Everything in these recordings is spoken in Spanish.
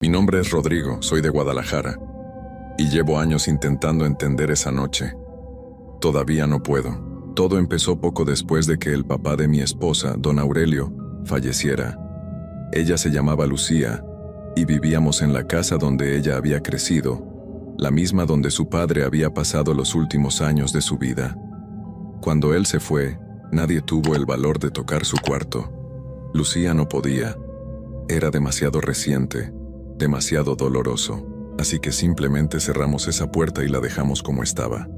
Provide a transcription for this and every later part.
Mi nombre es Rodrigo, soy de Guadalajara, y llevo años intentando entender esa noche. Todavía no puedo. Todo empezó poco después de que el papá de mi esposa, don Aurelio, falleciera. Ella se llamaba Lucía, y vivíamos en la casa donde ella había crecido, la misma donde su padre había pasado los últimos años de su vida. Cuando él se fue, nadie tuvo el valor de tocar su cuarto. Lucía no podía. Era demasiado reciente, demasiado doloroso, así que simplemente cerramos esa puerta y la dejamos como estaba.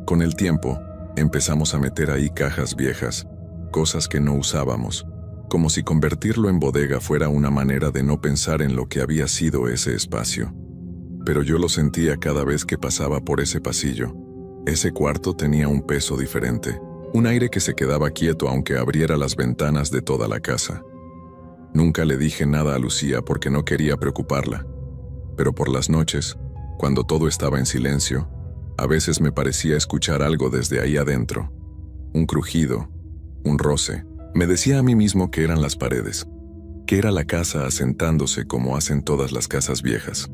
Con el tiempo, empezamos a meter ahí cajas viejas, cosas que no usábamos, como si convertirlo en bodega fuera una manera de no pensar en lo que había sido ese espacio. Pero yo lo sentía cada vez que pasaba por ese pasillo. Ese cuarto tenía un peso diferente, un aire que se quedaba quieto aunque abriera las ventanas de toda la casa. Nunca le dije nada a Lucía porque no quería preocuparla, pero por las noches, cuando todo estaba en silencio, a veces me parecía escuchar algo desde ahí adentro. Un crujido, un roce. Me decía a mí mismo que eran las paredes, que era la casa asentándose como hacen todas las casas viejas.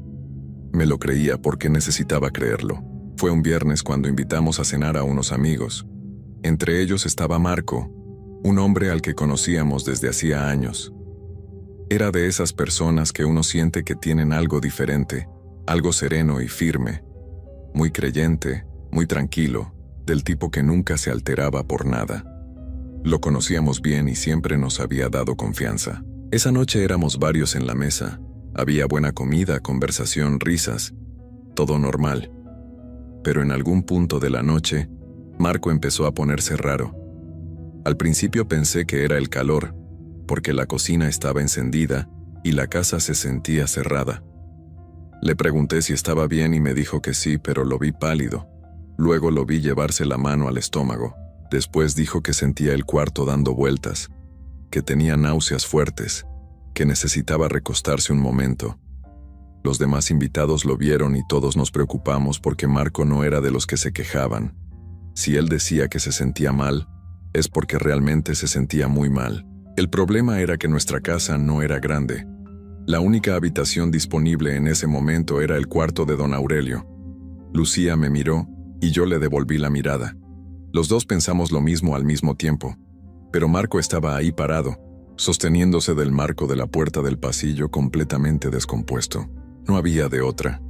Me lo creía porque necesitaba creerlo. Fue un viernes cuando invitamos a cenar a unos amigos. Entre ellos estaba Marco, un hombre al que conocíamos desde hacía años. Era de esas personas que uno siente que tienen algo diferente, algo sereno y firme, muy creyente, muy tranquilo, del tipo que nunca se alteraba por nada. Lo conocíamos bien y siempre nos había dado confianza. Esa noche éramos varios en la mesa, había buena comida, conversación, risas, todo normal. Pero en algún punto de la noche, Marco empezó a ponerse raro. Al principio pensé que era el calor, porque la cocina estaba encendida y la casa se sentía cerrada. Le pregunté si estaba bien y me dijo que sí, pero lo vi pálido. Luego lo vi llevarse la mano al estómago. Después dijo que sentía el cuarto dando vueltas, que tenía náuseas fuertes, que necesitaba recostarse un momento. Los demás invitados lo vieron y todos nos preocupamos porque Marco no era de los que se quejaban. Si él decía que se sentía mal, es porque realmente se sentía muy mal. El problema era que nuestra casa no era grande. La única habitación disponible en ese momento era el cuarto de don Aurelio. Lucía me miró y yo le devolví la mirada. Los dos pensamos lo mismo al mismo tiempo, pero Marco estaba ahí parado, sosteniéndose del marco de la puerta del pasillo completamente descompuesto. No había de otra.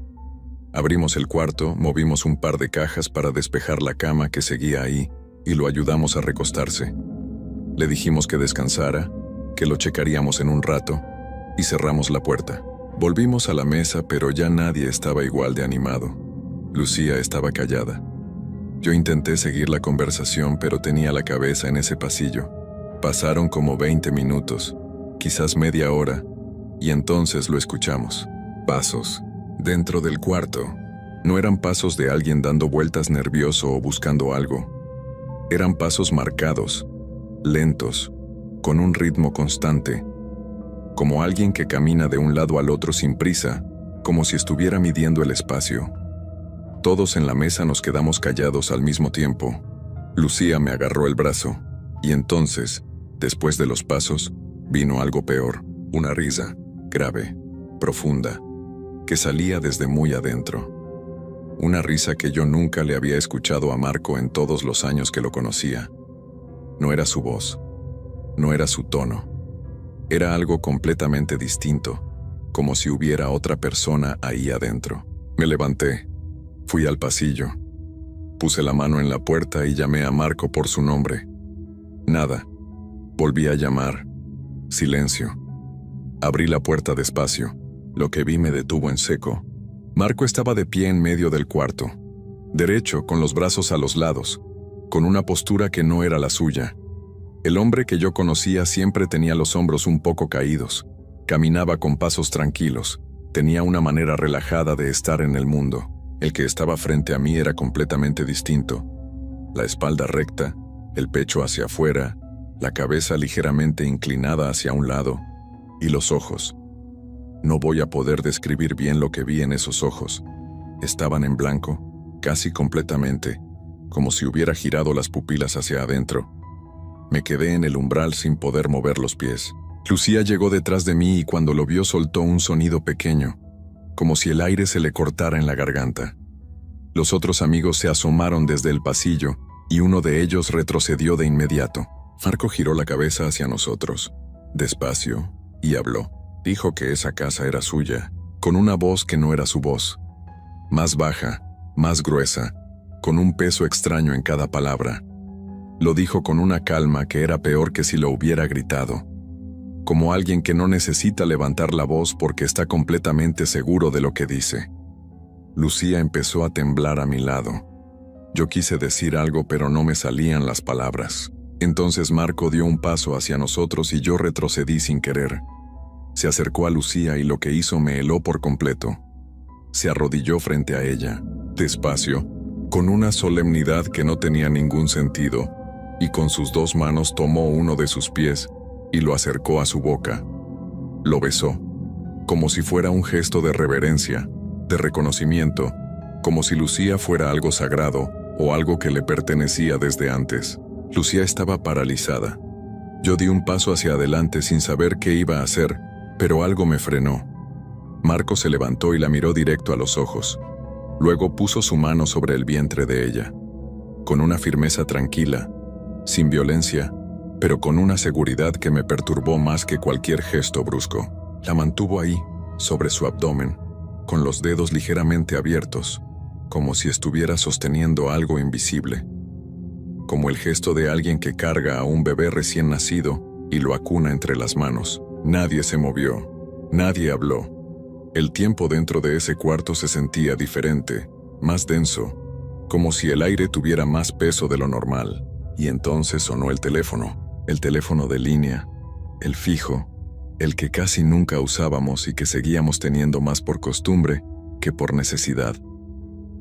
Abrimos el cuarto, movimos un par de cajas para despejar la cama que seguía ahí y lo ayudamos a recostarse. Le dijimos que descansara, que lo checaríamos en un rato, y cerramos la puerta. Volvimos a la mesa, pero ya nadie estaba igual de animado. Lucía estaba callada. Yo intenté seguir la conversación, pero tenía la cabeza en ese pasillo. Pasaron como 20 minutos, quizás media hora, y entonces lo escuchamos. Pasos. Dentro del cuarto. No eran pasos de alguien dando vueltas nervioso o buscando algo. Eran pasos marcados, lentos, con un ritmo constante, como alguien que camina de un lado al otro sin prisa, como si estuviera midiendo el espacio. Todos en la mesa nos quedamos callados al mismo tiempo. Lucía me agarró el brazo, y entonces, después de los pasos, vino algo peor, una risa, grave, profunda, que salía desde muy adentro. Una risa que yo nunca le había escuchado a Marco en todos los años que lo conocía. No era su voz, no era su tono. Era algo completamente distinto, como si hubiera otra persona ahí adentro. Me levanté, fui al pasillo, puse la mano en la puerta y llamé a Marco por su nombre. Nada. Volví a llamar. Silencio. Abrí la puerta despacio. Lo que vi me detuvo en seco. Marco estaba de pie en medio del cuarto, derecho, con los brazos a los lados, con una postura que no era la suya. El hombre que yo conocía siempre tenía los hombros un poco caídos, caminaba con pasos tranquilos, tenía una manera relajada de estar en el mundo. El que estaba frente a mí era completamente distinto. La espalda recta, el pecho hacia afuera, la cabeza ligeramente inclinada hacia un lado, y los ojos. No voy a poder describir bien lo que vi en esos ojos. Estaban en blanco, casi completamente, como si hubiera girado las pupilas hacia adentro. Me quedé en el umbral sin poder mover los pies. Lucía llegó detrás de mí y cuando lo vio soltó un sonido pequeño, como si el aire se le cortara en la garganta. Los otros amigos se asomaron desde el pasillo y uno de ellos retrocedió de inmediato. Marco giró la cabeza hacia nosotros, despacio, y habló. Dijo que esa casa era suya, con una voz que no era su voz. Más baja, más gruesa, con un peso extraño en cada palabra. Lo dijo con una calma que era peor que si lo hubiera gritado. Como alguien que no necesita levantar la voz porque está completamente seguro de lo que dice. Lucía empezó a temblar a mi lado. Yo quise decir algo pero no me salían las palabras. Entonces Marco dio un paso hacia nosotros y yo retrocedí sin querer. Se acercó a Lucía y lo que hizo me heló por completo. Se arrodilló frente a ella, despacio, con una solemnidad que no tenía ningún sentido, y con sus dos manos tomó uno de sus pies y lo acercó a su boca. Lo besó, como si fuera un gesto de reverencia, de reconocimiento, como si Lucía fuera algo sagrado o algo que le pertenecía desde antes. Lucía estaba paralizada. Yo di un paso hacia adelante sin saber qué iba a hacer, pero algo me frenó. Marco se levantó y la miró directo a los ojos. Luego puso su mano sobre el vientre de ella, con una firmeza tranquila, sin violencia, pero con una seguridad que me perturbó más que cualquier gesto brusco. La mantuvo ahí, sobre su abdomen, con los dedos ligeramente abiertos, como si estuviera sosteniendo algo invisible. Como el gesto de alguien que carga a un bebé recién nacido y lo acuna entre las manos. Nadie se movió, nadie habló. El tiempo dentro de ese cuarto se sentía diferente, más denso, como si el aire tuviera más peso de lo normal. Y entonces sonó el teléfono de línea, el fijo, el que casi nunca usábamos y que seguíamos teniendo más por costumbre que por necesidad.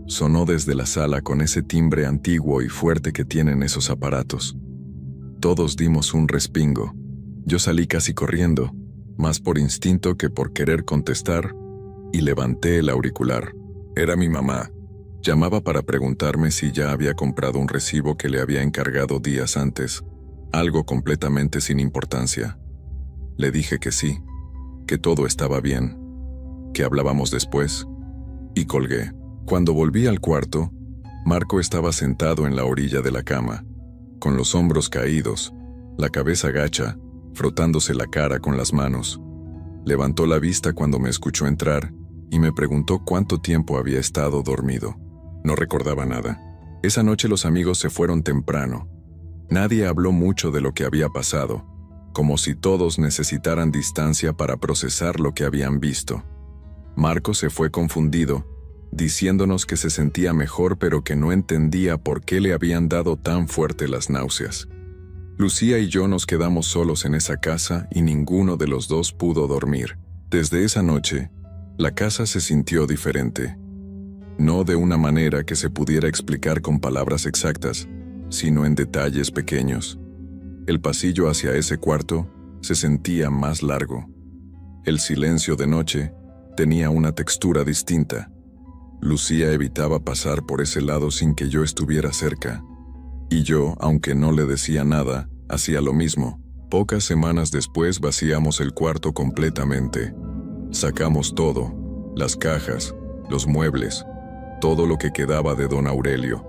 Sonó desde la sala con ese timbre antiguo y fuerte que tienen esos aparatos. Todos dimos un respingo. Yo salí casi corriendo, más por instinto que por querer contestar, y levanté el auricular. Era mi mamá. Llamaba para preguntarme si ya había comprado un recibo que le había encargado días antes, algo completamente sin importancia. Le dije que sí, que todo estaba bien, que hablábamos después, y colgué. Cuando volví al cuarto, Marco estaba sentado en la orilla de la cama, con los hombros caídos, la cabeza gacha, frotándose la cara con las manos. Levantó la vista cuando me escuchó entrar y me preguntó cuánto tiempo había estado dormido. No recordaba nada. Esa noche los amigos se fueron temprano. Nadie habló mucho de lo que había pasado, como si todos necesitaran distancia para procesar lo que habían visto. Marco se fue confundido, diciéndonos que se sentía mejor pero que no entendía por qué le habían dado tan fuerte las náuseas. Lucía y yo nos quedamos solos en esa casa y ninguno de los dos pudo dormir. Desde esa noche, la casa se sintió diferente. No de una manera que se pudiera explicar con palabras exactas, sino en detalles pequeños. El pasillo hacia ese cuarto se sentía más largo. El silencio de noche tenía una textura distinta. Lucía evitaba pasar por ese lado sin que yo estuviera cerca. Y yo, aunque no le decía nada, hacía lo mismo. Pocas semanas después vaciamos el cuarto completamente. Sacamos todo, las cajas, los muebles, todo lo que quedaba de don Aurelio.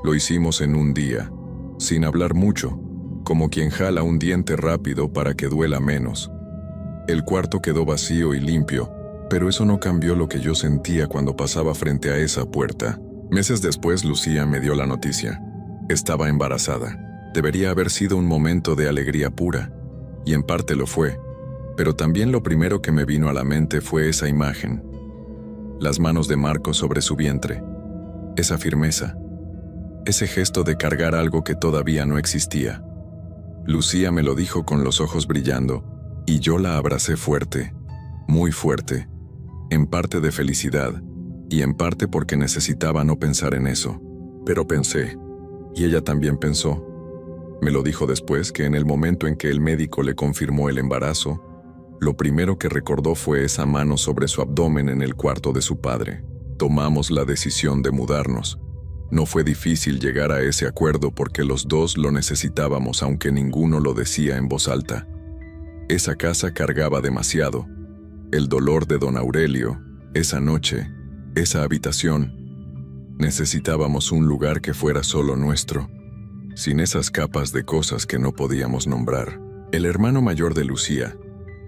Lo hicimos en un día, sin hablar mucho, como quien jala un diente rápido para que duela menos. El cuarto quedó vacío y limpio, pero eso no cambió lo que yo sentía cuando pasaba frente a esa puerta. Meses después, Lucía me dio la noticia. Estaba embarazada. Debería haber sido un momento de alegría pura, y en parte lo fue, pero también lo primero que me vino a la mente fue esa imagen. Las manos de Marco sobre su vientre. Esa firmeza. Ese gesto de cargar algo que todavía no existía. Lucía me lo dijo con los ojos brillando, y yo la abracé fuerte, muy fuerte, en parte de felicidad, y en parte porque necesitaba no pensar en eso. Pero pensé, y ella también pensó. Me lo dijo después que en el momento en que el médico le confirmó el embarazo, lo primero que recordó fue esa mano sobre su abdomen en el cuarto de su padre. Tomamos la decisión de mudarnos. No fue difícil llegar a ese acuerdo porque los dos lo necesitábamos aunque ninguno lo decía en voz alta. Esa casa cargaba demasiado. El dolor de don Aurelio, esa noche, esa habitación. Necesitábamos un lugar que fuera solo nuestro, sin esas capas de cosas que no podíamos nombrar. El hermano mayor de Lucía,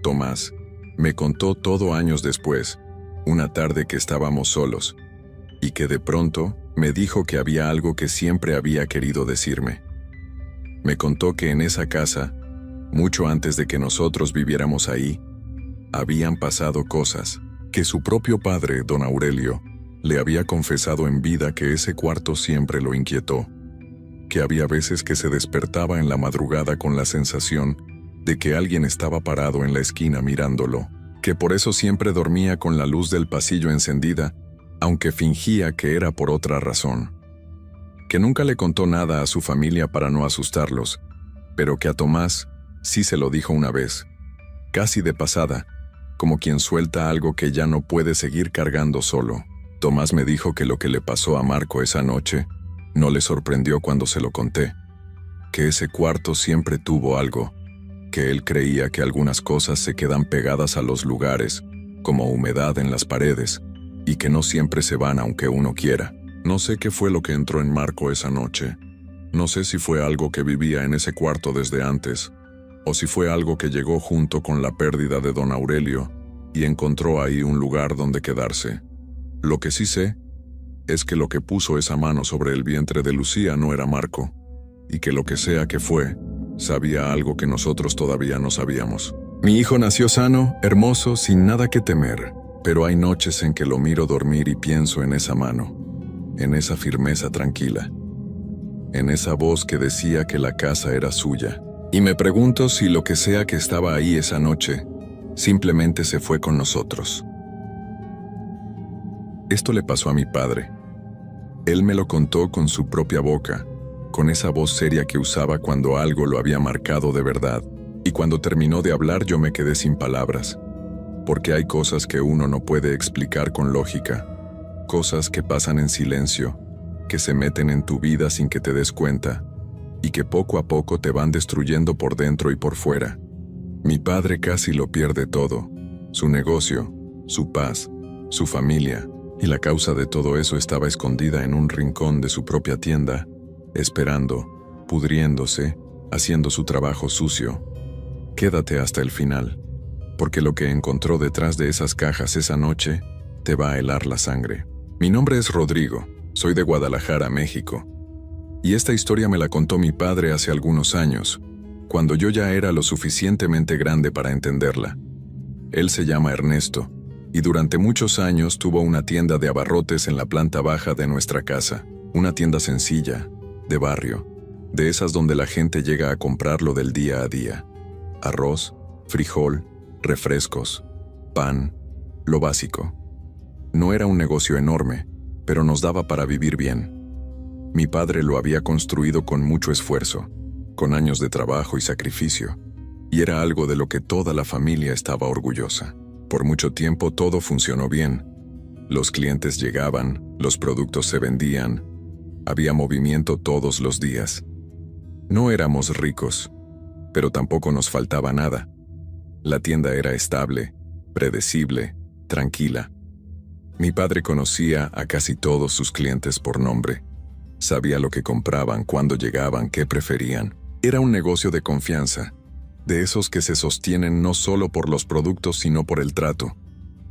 Tomás, me contó todo años después, una tarde que estábamos solos, y que de pronto me dijo que había algo que siempre había querido decirme. Me contó que en esa casa, mucho antes de que nosotros viviéramos ahí, habían pasado cosas, que su propio padre, don Aurelio, le había confesado en vida que ese cuarto siempre lo inquietó, que había veces que se despertaba en la madrugada con la sensación de que alguien estaba parado en la esquina mirándolo, que por eso siempre dormía con la luz del pasillo encendida, aunque fingía que era por otra razón. Que nunca le contó nada a su familia para no asustarlos, pero que a Tomás sí se lo dijo una vez, casi de pasada, como quien suelta algo que ya no puede seguir cargando solo. Tomás me dijo que lo que le pasó a Marco esa noche no le sorprendió cuando se lo conté, que ese cuarto siempre tuvo algo, que él creía que algunas cosas se quedan pegadas a los lugares, como humedad en las paredes, y que no siempre se van aunque uno quiera. No sé qué fue lo que entró en Marco esa noche. No sé si fue algo que vivía en ese cuarto desde antes, o si fue algo que llegó junto con la pérdida de don Aurelio y encontró ahí un lugar donde quedarse. Lo que sí sé es que lo que puso esa mano sobre el vientre de Lucía no era Marco, y que lo que sea que fue, sabía algo que nosotros todavía no sabíamos. Mi hijo nació sano, hermoso, sin nada que temer, pero hay noches en que lo miro dormir y pienso en esa mano, en esa firmeza tranquila, en esa voz que decía que la casa era suya. Y me pregunto si lo que sea que estaba ahí esa noche, simplemente se fue con nosotros. Esto le pasó a mi padre. Él me lo contó con su propia boca, con esa voz seria que usaba cuando algo lo había marcado de verdad. Y cuando terminó de hablar yo me quedé sin palabras, porque hay cosas que uno no puede explicar con lógica, cosas que pasan en silencio, que se meten en tu vida sin que te des cuenta, y que poco a poco te van destruyendo por dentro y por fuera. Mi padre casi lo pierde todo, su negocio, su paz, su familia, y la causa de todo eso estaba escondida en un rincón de su propia tienda, esperando, pudriéndose, haciendo su trabajo sucio. Quédate hasta el final, porque lo que encontró detrás de esas cajas esa noche te va a helar la sangre. Mi nombre es Rodrigo, soy de Guadalajara, México. Y esta historia me la contó mi padre hace algunos años, cuando yo ya era lo suficientemente grande para entenderla. Él se llama Ernesto, y durante muchos años tuvo una tienda de abarrotes en la planta baja de nuestra casa, una tienda sencilla, de barrio, de esas donde la gente llega a comprarlo del día a día. Arroz, frijol, refrescos, pan, lo básico. No era un negocio enorme, pero nos daba para vivir bien. Mi padre lo había construido con mucho esfuerzo, con años de trabajo y sacrificio, y era algo de lo que toda la familia estaba orgullosa. Por mucho tiempo todo funcionó bien. Los clientes llegaban, los productos se vendían, había movimiento todos los días. No éramos ricos, pero tampoco nos faltaba nada. La tienda era estable, predecible, tranquila. Mi padre conocía a casi todos sus clientes por nombre. Sabía lo que compraban, cuándo llegaban, qué preferían. Era un negocio de confianza, de esos que se sostienen no solo por los productos sino por el trato.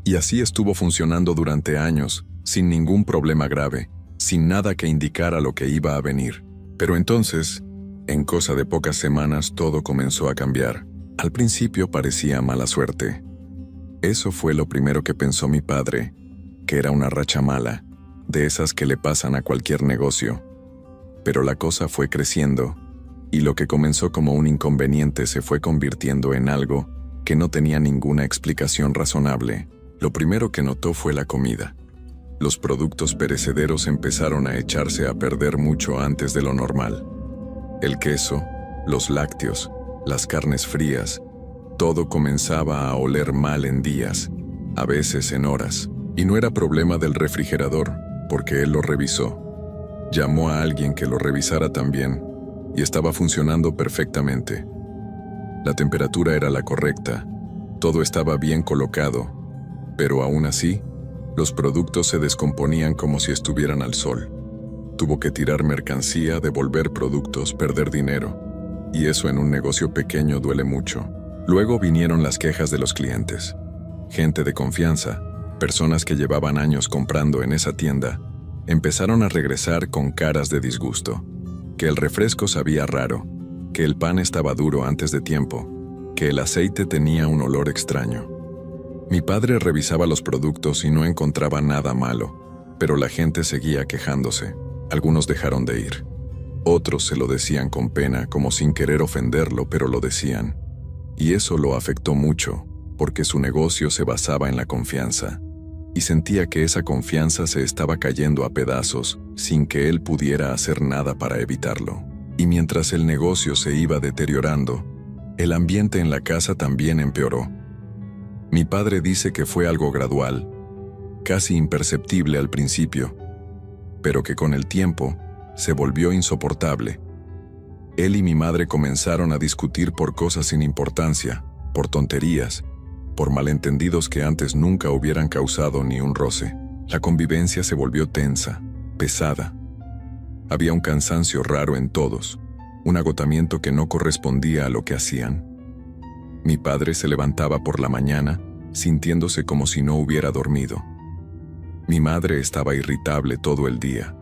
Y así estuvo funcionando durante años, sin ningún problema grave, sin nada que indicara lo que iba a venir. Pero entonces, en cosa de pocas semanas todo comenzó a cambiar. Al principio parecía mala suerte. Eso fue lo primero que pensó mi padre, que era una racha mala, de esas que le pasan a cualquier negocio. Pero la cosa fue creciendo, y lo que comenzó como un inconveniente se fue convirtiendo en algo que no tenía ninguna explicación razonable. Lo primero que notó fue la comida. Los productos perecederos empezaron a echarse a perder mucho antes de lo normal. El queso, los lácteos, las carnes frías, todo comenzaba a oler mal en días, a veces en horas. Y no era problema del refrigerador, porque él lo revisó. Llamó a alguien que lo revisara también, y estaba funcionando perfectamente. La temperatura era la correcta, todo estaba bien colocado, pero aún así, los productos se descomponían como si estuvieran al sol. Tuvo que tirar mercancía, devolver productos, perder dinero. Y eso en un negocio pequeño duele mucho. Luego vinieron las quejas de los clientes. Gente de confianza, personas que llevaban años comprando en esa tienda, empezaron a regresar con caras de disgusto. Que el refresco sabía raro, que el pan estaba duro antes de tiempo, que el aceite tenía un olor extraño. Mi padre revisaba los productos y no encontraba nada malo, pero la gente seguía quejándose. Algunos dejaron de ir. Otros se lo decían con pena, como sin querer ofenderlo, pero lo decían. Y eso lo afectó mucho, porque su negocio se basaba en la confianza. Y sentía que esa confianza se estaba cayendo a pedazos, sin que él pudiera hacer nada para evitarlo. Y mientras el negocio se iba deteriorando, el ambiente en la casa también empeoró. Mi padre dice que fue algo gradual, casi imperceptible al principio, pero que con el tiempo se volvió insoportable. Él y mi madre comenzaron a discutir por cosas sin importancia, por tonterías, por malentendidos que antes nunca hubieran causado ni un roce. La convivencia se volvió tensa, pesada. Había un cansancio raro en todos, un agotamiento que no correspondía a lo que hacían. Mi padre se levantaba por la mañana, sintiéndose como si no hubiera dormido. Mi madre estaba irritable todo el día.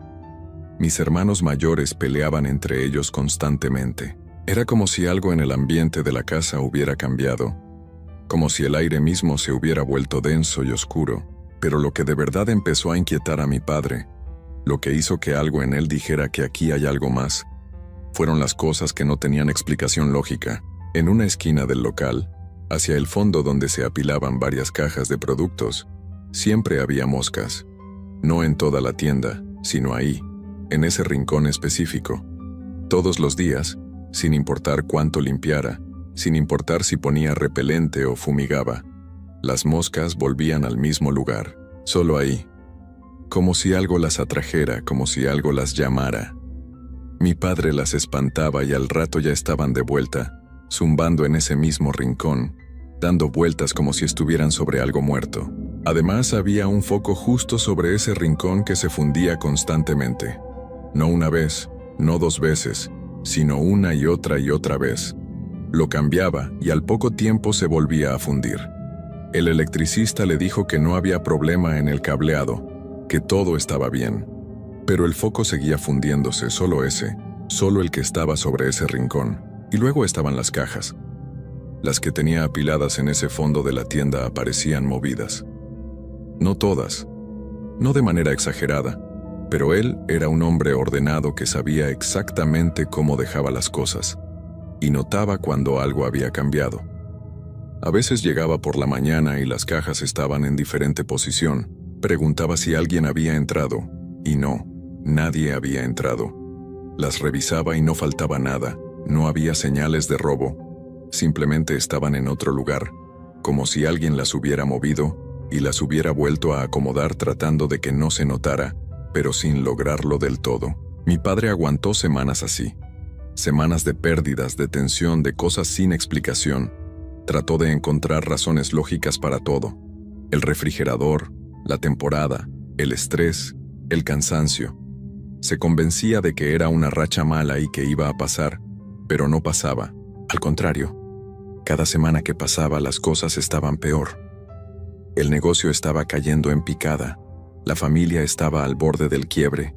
Mis hermanos mayores peleaban entre ellos constantemente. Era como si algo en el ambiente de la casa hubiera cambiado, como si el aire mismo se hubiera vuelto denso y oscuro. Pero lo que de verdad empezó a inquietar a mi padre, lo que hizo que algo en él dijera que aquí hay algo más, fueron las cosas que no tenían explicación lógica. En una esquina del local, hacia el fondo donde se apilaban varias cajas de productos, siempre había moscas. No en toda la tienda, sino ahí, en ese rincón específico. Todos los días, sin importar cuánto limpiara, sin importar si ponía repelente o fumigaba, las moscas volvían al mismo lugar, solo ahí. Como si algo las atrajera, como si algo las llamara. Mi padre las espantaba y al rato ya estaban de vuelta, zumbando en ese mismo rincón, dando vueltas como si estuvieran sobre algo muerto. Además, había un foco justo sobre ese rincón que se fundía constantemente. No una vez, no dos veces, sino una y otra vez. Lo cambiaba y al poco tiempo se volvía a fundir. El electricista le dijo que no había problema en el cableado, que todo estaba bien. Pero el foco seguía fundiéndose, solo ese, solo el que estaba sobre ese rincón. Y luego estaban las cajas. Las que tenía apiladas en ese fondo de la tienda aparecían movidas. No todas, no de manera exagerada, pero él era un hombre ordenado que sabía exactamente cómo dejaba las cosas, y notaba cuando algo había cambiado. A veces llegaba por la mañana y las cajas estaban en diferente posición. Preguntaba si alguien había entrado, y no, nadie había entrado. Las revisaba y no faltaba nada, no había señales de robo, simplemente estaban en otro lugar, como si alguien las hubiera movido y las hubiera vuelto a acomodar tratando de que no se notara, pero sin lograrlo del todo. Mi padre aguantó semanas así. Semanas de pérdidas, de tensión, de cosas sin explicación. Trató de encontrar razones lógicas para todo. El refrigerador, la temporada, el estrés, el cansancio. Se convencía de que era una racha mala y que iba a pasar, pero no pasaba. Al contrario, cada semana que pasaba las cosas estaban peor. El negocio estaba cayendo en picada, la familia estaba al borde del quiebre,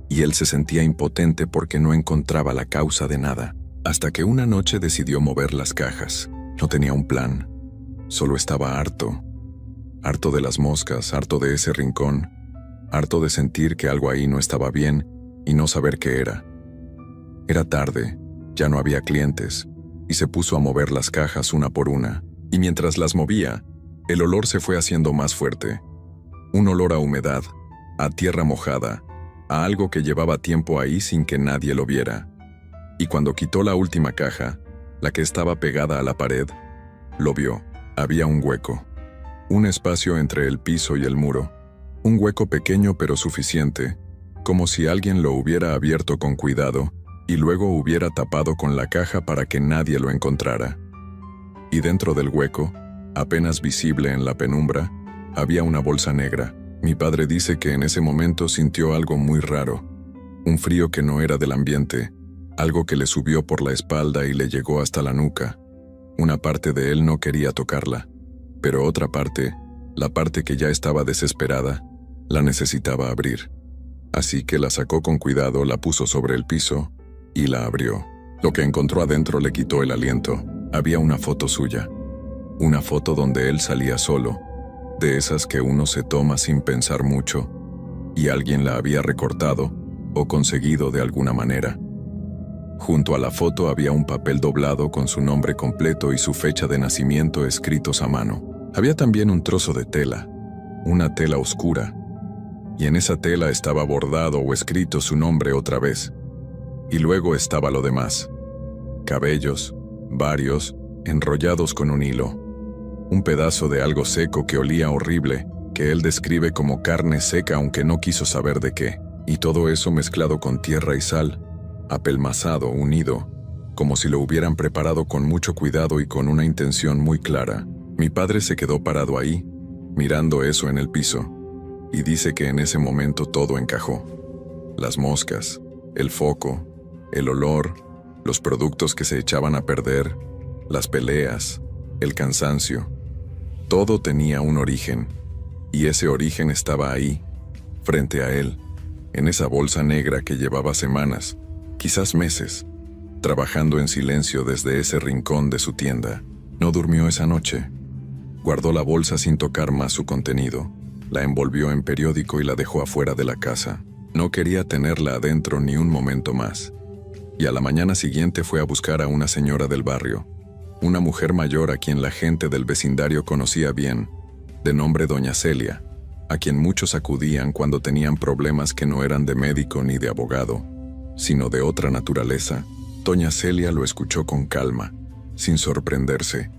y él se sentía impotente porque no encontraba la causa de nada, hasta que una noche decidió mover las cajas. No tenía un plan, solo estaba harto de las moscas, harto de ese rincón, harto de sentir que algo ahí no estaba bien y no saber qué era. Era tarde, ya no había clientes, y se puso a mover las cajas una por una, y mientras las movía, el olor se fue haciendo más fuerte. Un olor a humedad, a tierra mojada, a algo que llevaba tiempo ahí sin que nadie lo viera. Y cuando quitó la última caja, la que estaba pegada a la pared, lo vio. Había un hueco. Un espacio entre el piso y el muro. Un hueco pequeño pero suficiente, como si alguien lo hubiera abierto con cuidado y luego hubiera tapado con la caja para que nadie lo encontrara. y dentro del hueco, apenas visible en la penumbra, había una bolsa negra. Mi padre dice que en ese momento sintió algo muy raro, un frío que no era del ambiente, algo que le subió por la espalda y le llegó hasta la nuca. Una parte de él no quería tocarla, pero otra parte, la parte que ya estaba desesperada, la necesitaba abrir. Así que la sacó con cuidado, la puso sobre el piso y la abrió. Lo que encontró adentro le quitó el aliento. Había una foto suya. Una foto donde él salía solo, de esas que uno se toma sin pensar mucho, y alguien la había recortado o conseguido de alguna manera. Junto a la foto había un papel doblado con su nombre completo y su fecha de nacimiento escritos a mano. Había también un trozo de tela, una tela oscura, y en esa tela estaba bordado o escrito su nombre otra vez. Y luego estaba lo demás. Cabellos, varios, enrollados con un hilo. Un pedazo de algo seco que olía horrible, que él describe como carne seca aunque no quiso saber de qué. Y todo eso mezclado con tierra y sal, apelmazado, unido, como si lo hubieran preparado con mucho cuidado y con una intención muy clara. Mi padre se quedó parado ahí, mirando eso en el piso, y dice que en ese momento todo encajó. Las moscas, el foco, el olor, los productos que se echaban a perder, las peleas, el cansancio. Todo tenía un origen, y ese origen estaba ahí, frente a él, en esa bolsa negra que llevaba semanas, quizás meses, trabajando en silencio desde ese rincón de su tienda. No durmió esa noche. Guardó la bolsa sin tocar más su contenido, la envolvió en periódico y la dejó afuera de la casa. No quería tenerla adentro ni un momento más. Y a la mañana siguiente fue a buscar a una señora del barrio, una mujer mayor a quien la gente del vecindario conocía bien, de nombre Doña Celia, a quien muchos acudían cuando tenían problemas que no eran de médico ni de abogado, sino de otra naturaleza. Doña Celia lo escuchó con calma, sin sorprenderse,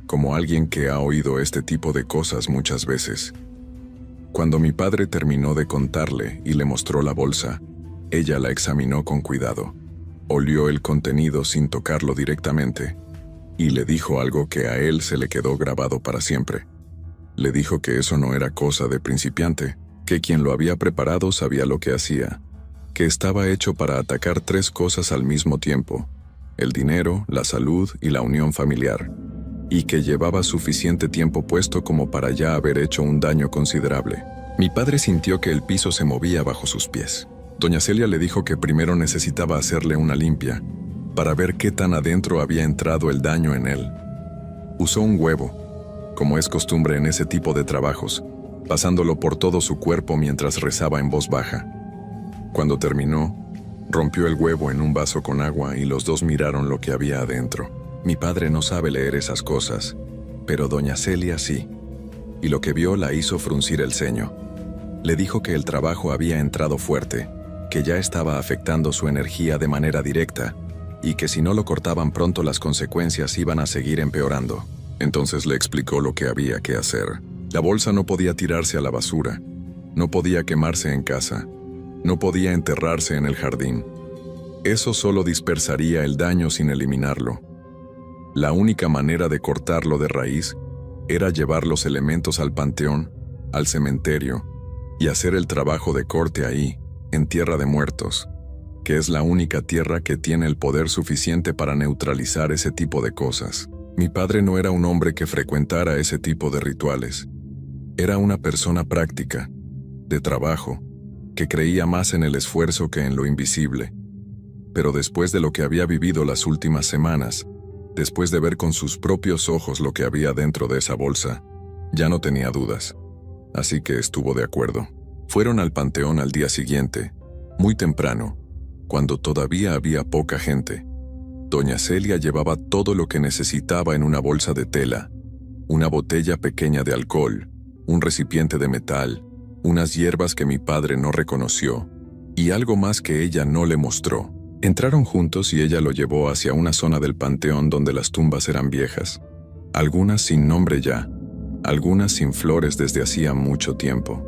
como alguien que ha oído este tipo de cosas muchas veces. Cuando mi padre terminó de contarle y le mostró la bolsa, ella la examinó con cuidado, olió el contenido sin tocarlo directamente, y le dijo algo que a él se le quedó grabado para siempre. Le dijo que eso no era cosa de principiante, que quien lo había preparado sabía lo que hacía, que estaba hecho para atacar 3 cosas al mismo tiempo: el dinero, la salud y la unión familiar, y que llevaba suficiente tiempo puesto como para ya haber hecho un daño considerable. Mi padre sintió que el piso se movía bajo sus pies. Doña Celia le dijo que primero necesitaba hacerle una limpia, para ver qué tan adentro había entrado el daño en él. Usó un huevo, como es costumbre en ese tipo de trabajos, pasándolo por todo su cuerpo mientras rezaba en voz baja. Cuando terminó, rompió el huevo en un vaso con agua y los dos miraron lo que había adentro. Mi padre no sabe leer esas cosas, pero Doña Celia sí, y lo que vio la hizo fruncir el ceño. Le dijo que el trabajo había entrado fuerte, que ya estaba afectando su energía de manera directa, y que si no lo cortaban pronto las consecuencias iban a seguir empeorando. Entonces le explicó lo que había que hacer. La bolsa no podía tirarse a la basura, no podía quemarse en casa, no podía enterrarse en el jardín. Eso solo dispersaría el daño sin eliminarlo. La única manera de cortarlo de raíz era llevar los elementos al panteón, al cementerio, y hacer el trabajo de corte ahí, en tierra de muertos, que es la única tierra que tiene el poder suficiente para neutralizar ese tipo de cosas. Mi padre no era un hombre que frecuentara ese tipo de rituales. Era una persona práctica, de trabajo, que creía más en el esfuerzo que en lo invisible. Pero después de lo que había vivido las últimas semanas, después de ver con sus propios ojos lo que había dentro de esa bolsa, ya no tenía dudas. Así que estuvo de acuerdo. Fueron al panteón al día siguiente, muy temprano, cuando todavía había poca gente. Doña Celia llevaba todo lo que necesitaba en una bolsa de tela, una botella pequeña de alcohol, un recipiente de metal, unas hierbas que mi padre no reconoció, y algo más que ella no le mostró. Entraron juntos y ella lo llevó hacia una zona del panteón donde las tumbas eran viejas, algunas sin nombre ya, algunas sin flores desde hacía mucho tiempo.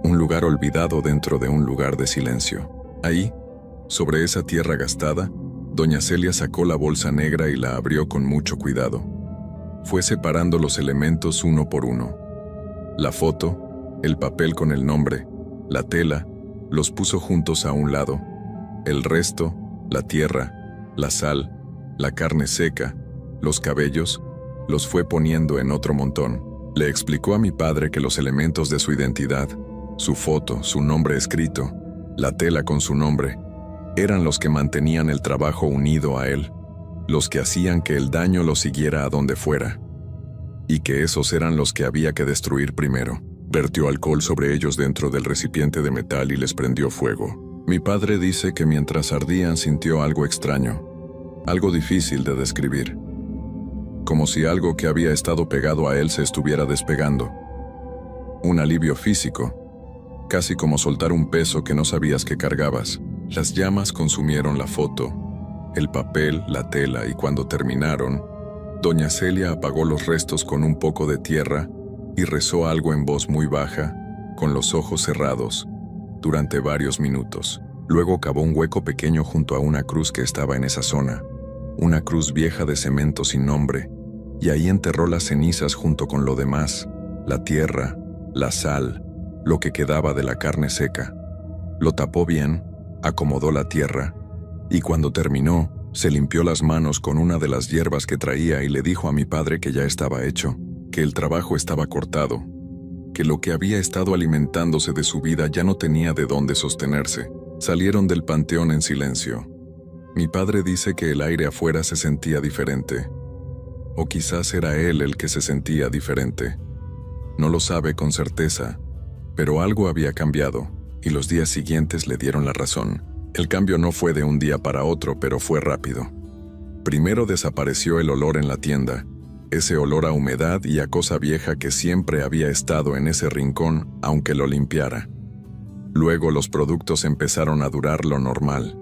Un lugar olvidado dentro de un lugar de silencio. Ahí, sobre esa tierra gastada, Doña Celia sacó la bolsa negra y la abrió con mucho cuidado. Fue separando los elementos uno por uno. La foto, el papel con el nombre, la tela, los puso juntos a un lado. El resto, la tierra, la sal, la carne seca, los cabellos, los fue poniendo en otro montón. Le explicó a mi padre que los elementos de su identidad, su foto, su nombre escrito, la tela con su nombre, eran los que mantenían el trabajo unido a él, los que hacían que el daño lo siguiera a donde fuera, y que esos eran los que había que destruir primero. Vertió alcohol sobre ellos dentro del recipiente de metal y les prendió fuego. Mi padre dice que mientras ardían sintió algo extraño, algo difícil de describir, como si algo que había estado pegado a él se estuviera despegando. Un alivio físico, casi como soltar un peso que no sabías que cargabas. Las llamas consumieron la foto, el papel, la tela, y cuando terminaron, doña Celia apagó los restos con un poco de tierra y rezó algo en voz muy baja, con los ojos cerrados, durante varios minutos. Luego cavó un hueco pequeño junto a una cruz que estaba en esa zona, una cruz vieja de cemento sin nombre, y ahí enterró las cenizas junto con lo demás, la tierra, la sal, lo que quedaba de la carne seca. Lo tapó bien, acomodó la tierra, y cuando terminó, se limpió las manos con una de las hierbas que traía y le dijo a mi padre que ya estaba hecho, que el trabajo estaba cortado, que lo que había estado alimentándose de su vida ya no tenía de dónde sostenerse. Salieron del panteón en silencio. Mi padre dice que el aire afuera se sentía diferente. O quizás era él el que se sentía diferente. No lo sabe con certeza, pero algo había cambiado, y los días siguientes le dieron la razón. El cambio no fue de un día para otro, pero fue rápido. Primero desapareció el olor en la tienda, ese olor a humedad y a cosa vieja que siempre había estado en ese rincón, aunque lo limpiara. Luego los productos empezaron a durar lo normal.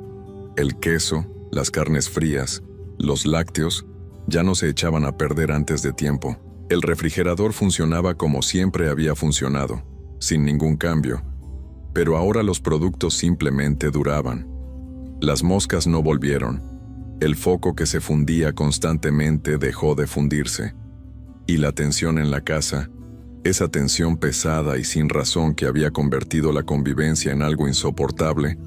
El queso, las carnes frías, los lácteos, ya no se echaban a perder antes de tiempo. El refrigerador funcionaba como siempre había funcionado, sin ningún cambio. Pero ahora los productos simplemente duraban. Las moscas no volvieron. El foco que se fundía constantemente dejó de fundirse. Y la tensión en la casa, esa tensión pesada y sin razón que había convertido la convivencia en algo insoportable,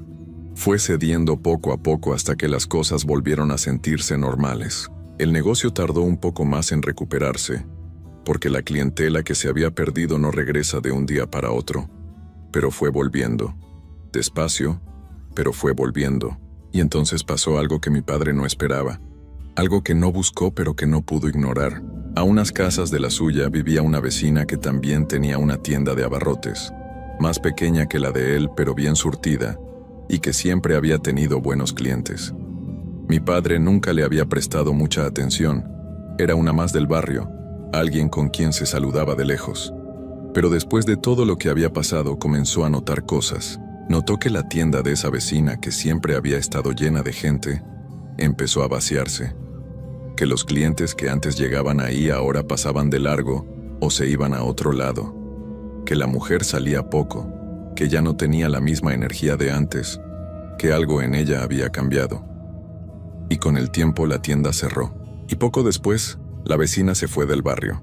fue cediendo poco a poco hasta que las cosas volvieron a sentirse normales. El negocio tardó un poco más en recuperarse, porque la clientela que se había perdido no regresa de un día para otro, pero fue volviendo. Despacio, pero fue volviendo. Y entonces pasó algo que mi padre no esperaba, algo que no buscó pero que no pudo ignorar. A unas casas de la suya vivía una vecina que también tenía una tienda de abarrotes, más pequeña que la de él pero bien surtida, y que siempre había tenido buenos clientes. Mi padre nunca le había prestado mucha atención, era una más del barrio, alguien con quien se saludaba de lejos. Pero después de todo lo que había pasado comenzó a notar cosas. Notó que la tienda de esa vecina, que siempre había estado llena de gente, empezó a vaciarse. Que los clientes que antes llegaban ahí ahora pasaban de largo o se iban a otro lado. Que la mujer salía poco, que ya no tenía la misma energía de antes, que algo en ella había cambiado. Y con el tiempo la tienda cerró. Y poco después, la vecina se fue del barrio.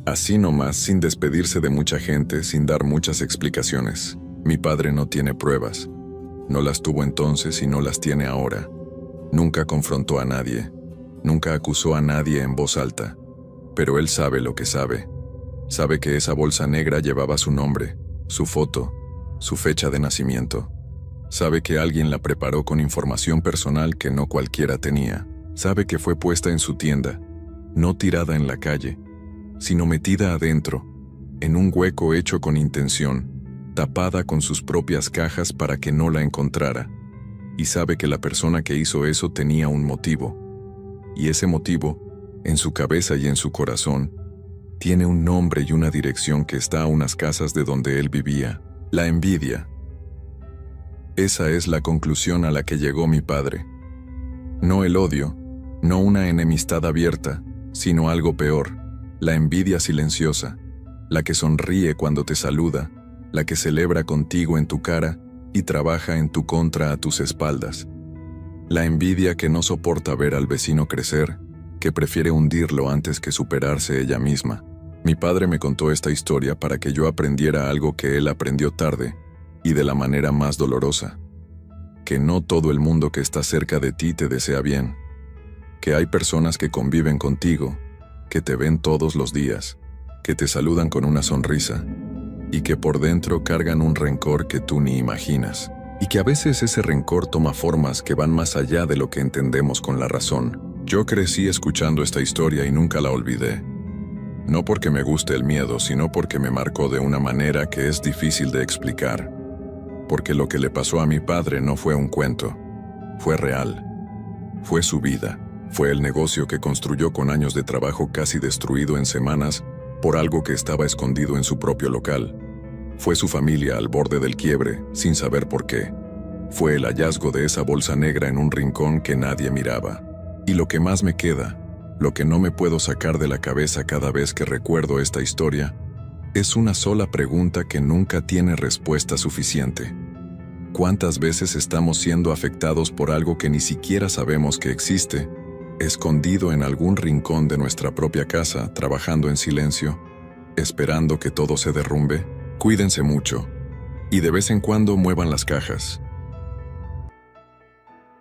Así nomás, sin despedirse de mucha gente, sin dar muchas explicaciones. Mi padre no tiene pruebas. No las tuvo entonces y no las tiene ahora. Nunca confrontó a nadie. Nunca acusó a nadie en voz alta. Pero él sabe lo que sabe. Sabe que esa bolsa negra llevaba su nombre, su foto, su fecha de nacimiento. Sabe que alguien la preparó con información personal que no cualquiera tenía. Sabe que fue puesta en su tienda, no tirada en la calle, sino metida adentro, en un hueco hecho con intención, tapada con sus propias cajas para que no la encontrara. Y sabe que la persona que hizo eso tenía un motivo. Y ese motivo, en su cabeza y en su corazón, tiene un nombre y una dirección que está a unas casas de donde él vivía: la envidia. Esa es la conclusión a la que llegó mi padre. No el odio, no una enemistad abierta, sino algo peor, la envidia silenciosa, la que sonríe cuando te saluda, la que celebra contigo en tu cara y trabaja en tu contra a tus espaldas. La envidia que no soporta ver al vecino crecer, que prefiere hundirlo antes que superarse ella misma. Mi padre me contó esta historia para que yo aprendiera algo que él aprendió tarde y de la manera más dolorosa. Que no todo el mundo que está cerca de ti te desea bien. Que hay personas que conviven contigo, que te ven todos los días, que te saludan con una sonrisa y que por dentro cargan un rencor que tú ni imaginas. Y que a veces ese rencor toma formas que van más allá de lo que entendemos con la razón. Yo crecí escuchando esta historia y nunca la olvidé. No porque me guste el miedo, sino porque me marcó de una manera que es difícil de explicar. Porque lo que le pasó a mi padre no fue un cuento, fue real. Fue su vida, fue el negocio que construyó con años de trabajo casi destruido en semanas por algo que estaba escondido en su propio local. Fue su familia al borde del quiebre, sin saber por qué. Fue el hallazgo de esa bolsa negra en un rincón que nadie miraba. Y lo que más me queda, lo que no me puedo sacar de la cabeza cada vez que recuerdo esta historia, es una sola pregunta que nunca tiene respuesta suficiente. ¿Cuántas veces estamos siendo afectados por algo que ni siquiera sabemos que existe, escondido en algún rincón de nuestra propia casa, trabajando en silencio, esperando que todo se derrumbe? Cuídense mucho, y de vez en cuando muevan las cajas.